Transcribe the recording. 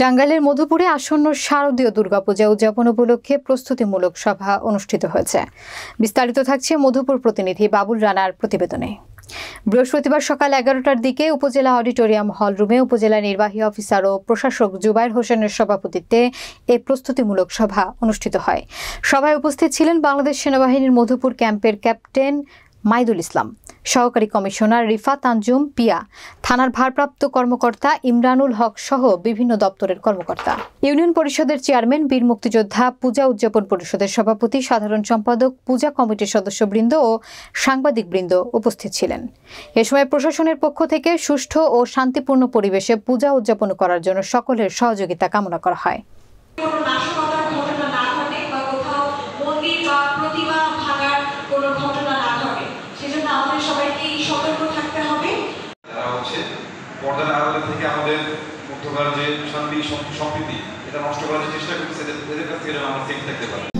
টাঙ্গাইলের মধুপুরে আসন্ন শারদীয় দুর্গাপূজা উদযাপন উপলক্ষে প্রস্তুতিমূলক সভা অনুষ্ঠিত হয়েছে। বিস্তারিত থাকছে মধুপুর প্রতিনিধি বাবুল রানার প্রতিবেদনে। বৃহস্পতিবার সকাল 11টার দিকে উপজেলা অডিটোরিয়াম হল রুমে উপজেলা নির্বাহী অফিসার ও প্রশাসক জুবায়ের হোসেনের সভাপতিত্বে এই প্রস্তুতিমূলক সভা অনুষ্ঠিত হয়। সভায় উপস্থিত ছিলেন বাংলাদেশ সেনাবাহিনীর মধুপুর ক্যাম্পের ক্যাপ্টেন মাইদুল ইসলাম, সহকারী কমিশনার রিফাত আঞ্জুম পিয়া, থানার ভারপ্রাপ্ত কর্মকর্তা ইমরানুল হক সহ বিভিন্ন দপ্তরের কর্মকর্তা। ইউনিয়ন পরিষদের চেয়ারম্যান, বীর মুক্তিযোদ্ধা পূজা উদযাপন পরিষদের সভাপতি, সাধারণ সম্পাদক, পূজা কমিটির সদস্যবৃন্দ ও সাংবাদিকবৃন্দ উপস্থিত ছিলেন। এ সময় প্রশাসনের পক্ষ থেকে সুষ্ঠু ও শান্তিপূর্ণ পরিবেশে পূজা উদযাপন করার জন্য সকলের সহযোগিতা কামনা করা হয়। পর্দার আড়ালে থেকে আমাদের মধ্যকার যে শান্তি সম্প্রীতি এটা নষ্ট করার চেষ্টা করতেছে, এদের কাছ থেকে আমরা সেফ থাকতে পারি।